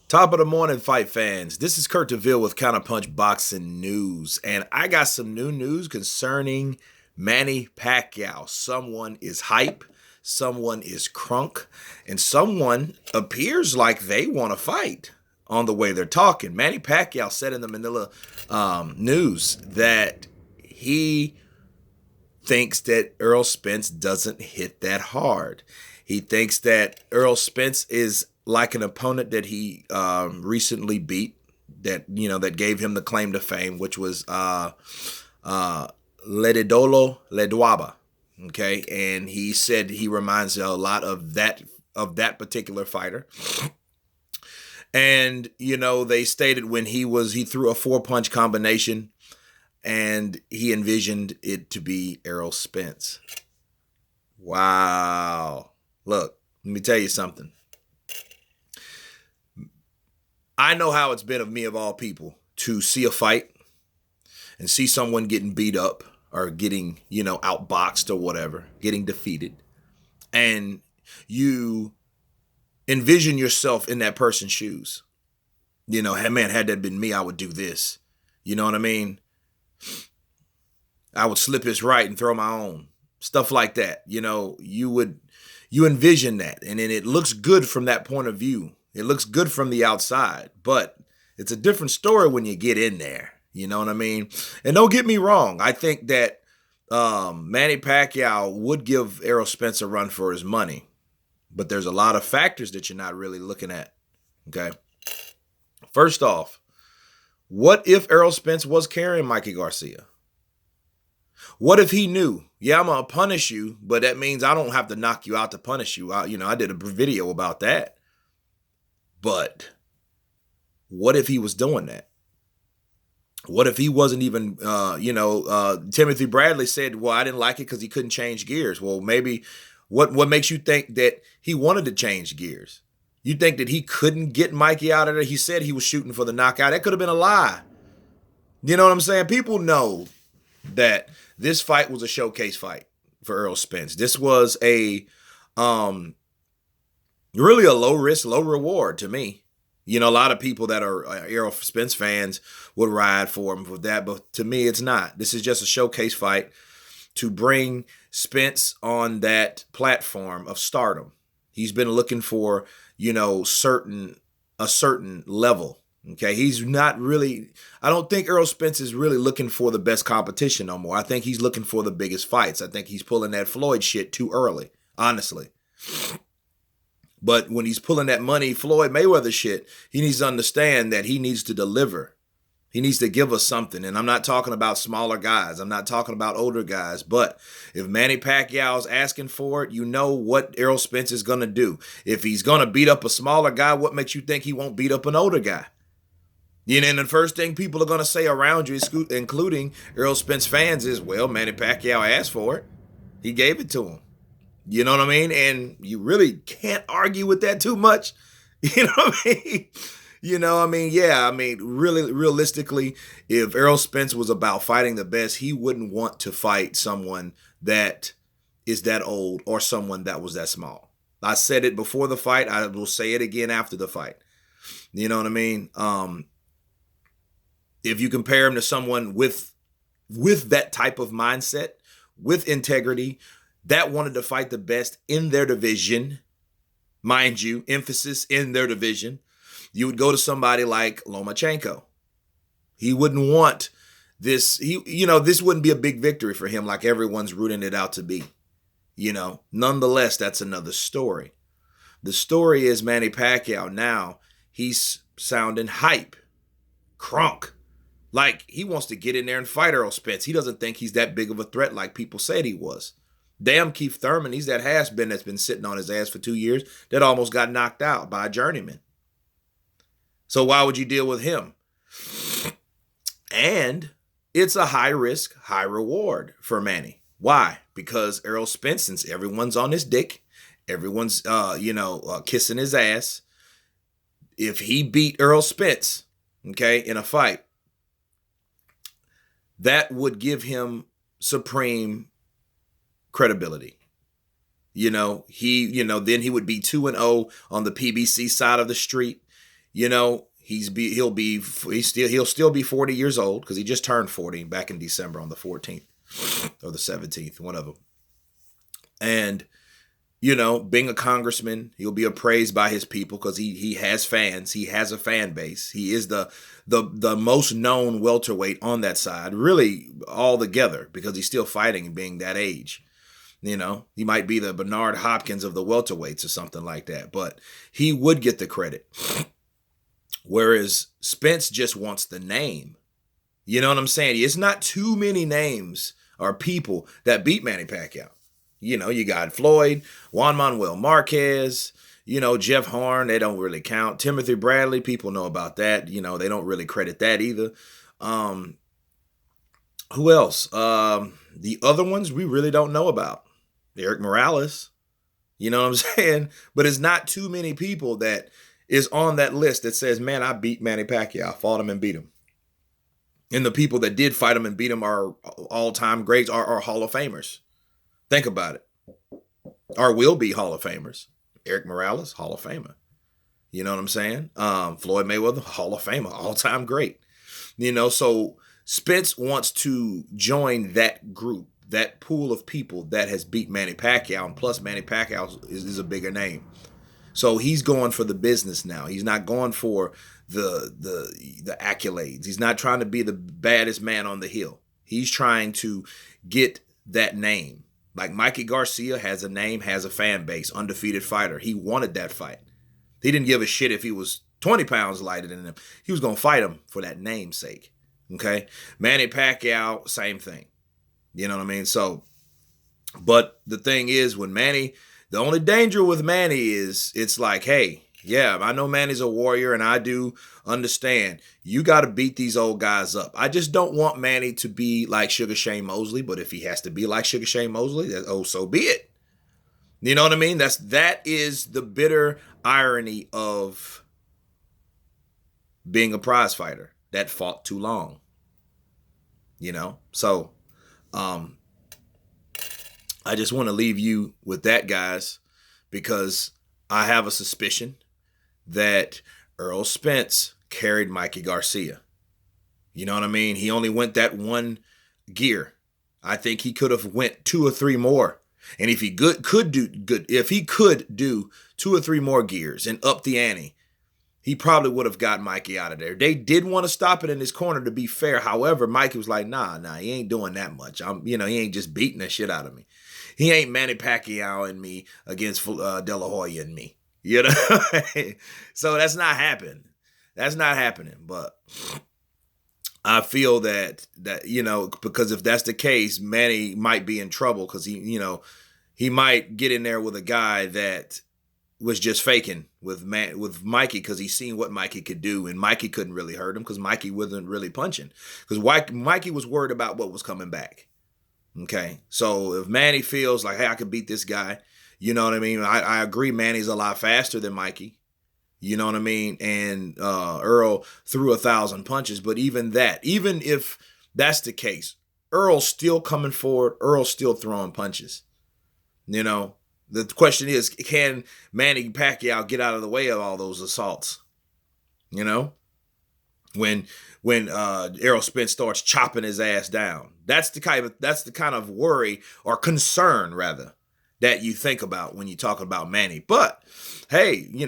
Top of the morning, fight fans. This is Kurt DeVille with Counterpunch Boxing News, and I got some new news concerning Manny Pacquiao. Someone is hype, someone is crunk, and someone appears like they want to fight on the way they're talking. Manny Pacquiao said in the Manila News that he thinks that Errol Spence doesn't hit that hard. He thinks that Errol Spence is like an opponent that he recently beat, that gave him the claim to fame, which was ledwapa. Okay, and he said he reminds a lot of that particular fighter. And they stated when he threw a 4-punch combination, and he envisioned it to be Errol Spence. Wow. Look, let me tell you something. I know how it's been of me, of all people, to see a fight and see someone getting beat up or getting, outboxed or whatever, getting defeated. And you envision yourself in that person's shoes. Hey man, had that been me, I would do this. You know what I mean? I would slip his right and throw my own. Stuff like that. You envision that. And then it looks good from that point of view. It looks good from the outside, but it's a different story when you get in there. You know what I mean? And don't get me wrong. I think that Manny Pacquiao would give Errol Spence a run for his money, but there's a lot of factors that you're not really looking at. Okay. First off, what if Errol Spence was carrying Mikey Garcia? What if he knew, yeah, I'm going to punish you, but that means I don't have to knock you out to punish you. I did a video about that. But what if he was doing that? What if he wasn't even, Timothy Bradley said, well, I didn't like it because he couldn't change gears. Well, maybe what makes you think that he wanted to change gears? You think that he couldn't get Mikey out of there? He said he was shooting for the knockout. That could have been a lie. You know what I'm saying? People know that this fight was a showcase fight for Errol Spence. This was a really a low risk, low reward to me. A lot of people that are Errol Spence fans would ride for him for that, but to me, it's not. This is just a showcase fight to bring Spence on that platform of stardom. He's been looking for, a certain level. Okay, he's not really, I don't think Errol Spence is really looking for the best competition no more. I think he's looking for the biggest fights. I think he's pulling that Floyd shit too early, honestly. But when he's pulling that money, Floyd Mayweather shit, he needs to understand that he needs to deliver. He needs to give us something. And I'm not talking about smaller guys. I'm not talking about older guys. But if Manny Pacquiao is asking for it, you know what Errol Spence is going to do. If he's going to beat up a smaller guy, what makes you think he won't beat up an older guy? And the first thing people are going to say around you, including Errol Spence fans, is, well, Manny Pacquiao asked for it. He gave it to him. You know what I mean? And you really can't argue with that too much. You know what I mean? Yeah, really, realistically, if Errol Spence was about fighting the best, he wouldn't want to fight someone that is that old or someone that was that small. I said it before the fight. I will say it again after the fight. You know what I mean? If you compare him to someone with that type of mindset, with integrity, that wanted to fight the best in their division, mind you, emphasis in their division, you would go to somebody like Lomachenko. He wouldn't want this. This wouldn't be a big victory for him like everyone's rooting it out to be. Nonetheless, that's another story. The story is Manny Pacquiao now, he's sounding hype, crunk. Like he wants to get in there and fight Errol Spence. He doesn't think he's that big of a threat like people said he was. Damn Keith Thurman, he's that has-been that's been sitting on his ass for 2 years that almost got knocked out by a journeyman. So why would you deal with him? And it's a high risk, high reward for Manny. Why? Because Errol Spence, since everyone's on his dick, everyone's kissing his ass. If he beat Errol Spence, okay, in a fight, that would give him supreme credibility. Then he would be 2-0 on the PBC side of the street. He'll still be 40 years old because he just turned 40 back in December on the 14th or the 17th, one of them. And being a congressman, he'll be appraised by his people because he has fans. He has a fan base. He is the most known welterweight on that side, really all together, because he's still fighting and being that age. He might be the Bernard Hopkins of the welterweights or something like that, but he would get the credit. Whereas Spence just wants the name. You know what I'm saying? It's not too many names or people that beat Manny Pacquiao. You got Floyd, Juan Manuel Marquez, Jeff Horn, they don't really count. Timothy Bradley, people know about that. They don't really credit that either. Who else? The other ones we really don't know about. Eric Morales, you know what I'm saying? But it's not too many people that is on that list that says, man, I beat Manny Pacquiao, fought him and beat him. And the people that did fight him and beat him are all-time greats, are Hall of Famers. Think about it. Or will be Hall of Famers. Eric Morales, Hall of Famer. You know what I'm saying? Floyd Mayweather, Hall of Famer, all-time great. So Spence wants to join that group, that pool of people that has beat Manny Pacquiao, and plus Manny Pacquiao is a bigger name. So he's going for the business now. He's not going for the accolades. He's not trying to be the baddest man on the hill. He's trying to get that name. Like Mikey Garcia has a name, has a fan base, undefeated fighter. He wanted that fight. He didn't give a shit if he was 20 pounds lighter than him. He was going to fight him for that namesake. Okay? Manny Pacquiao, same thing. You know what I mean? So, but the thing is, the only danger with Manny is it's like, hey, yeah, I know Manny's a warrior and I do understand. You got to beat these old guys up. I just don't want Manny to be like Sugar Shane Mosley, but if he has to be like Sugar Shane Mosley, so be it. You know what I mean? That is the bitter irony of being a prize fighter that fought too long. So I just want to leave you with that, guys, because I have a suspicion that Errol Spence carried Mikey Garcia. You know what I mean? He only went that one gear. I think he could have went 2 or 3 more. And if he could do 2 or 3 more gears and up the ante, he probably would have got Mikey out of there. They did want to stop it in his corner, to be fair. However, Mikey was like, nah, he ain't doing that much. He ain't just beating the shit out of me. He ain't Manny Pacquiao and me against De La Hoya and me. So that's not happening. That's not happening. But I feel that because if that's the case, Manny might be in trouble because he might get in there with a guy that was just faking with Mikey because he's seen what Mikey could do, and Mikey couldn't really hurt him because Mikey wasn't really punching because Mikey was worried about what was coming back. Okay, so if Manny feels like, hey, I could beat this guy, you know what I mean? I agree, Manny's a lot faster than Mikey. You know what I mean? And Earl threw 1,000 punches, but even if that's the case, Earl's still coming forward. Earl's still throwing punches. The question is, can Manny Pacquiao get out of the way of all those assaults? When Errol Spence starts chopping his ass down, that's the kind of worry or concern rather that you think about when you talk about Manny. But hey, you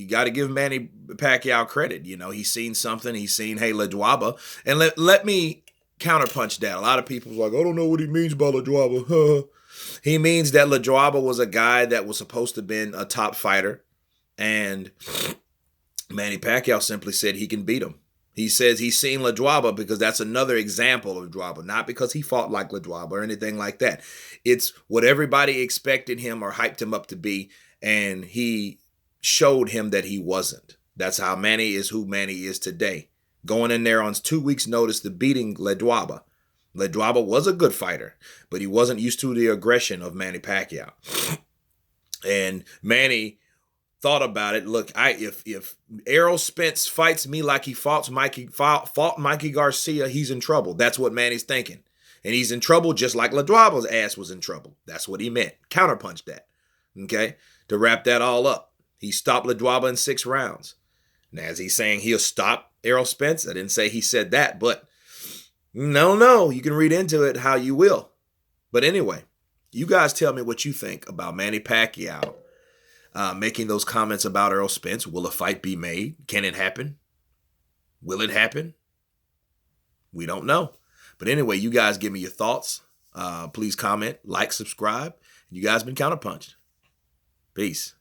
got to give Manny Pacquiao credit. He's seen something. He's seen, hey, ledwapa, and let me counterpunch that. A lot of people are like, I don't know what he means by ledwapa. He means that ledwapa was a guy that was supposed to have been a top fighter, and Manny Pacquiao simply said he can beat him. He says he's seen ledwapa because that's another example of ledwapa, not because he fought like ledwapa or anything like that. It's what everybody expected him or hyped him up to be, and he showed him that he wasn't. That's how Manny is who Manny is today. Going in there on 2 weeks' notice to beating ledwapa. Ledwapa was a good fighter, but he wasn't used to the aggression of Manny Pacquiao. And Manny thought about it. Look, if Errol Spence fights me like he fought Mikey Garcia, he's in trouble. That's what Manny's thinking. And he's in trouble just like ledwapa's ass was in trouble. That's what he meant. Counterpunch that. Okay? To wrap that all up. He stopped ledwapa in 6 rounds. Now, is he saying he'll stop Errol Spence? I didn't say he said that, but no, you can read into it how you will. But anyway, you guys tell me what you think about Manny Pacquiao making those comments about Errol Spence. Will a fight be made? Can it happen? Will it happen? We don't know. But anyway, you guys give me your thoughts. Please comment, like, subscribe. You guys been counterpunched. Peace.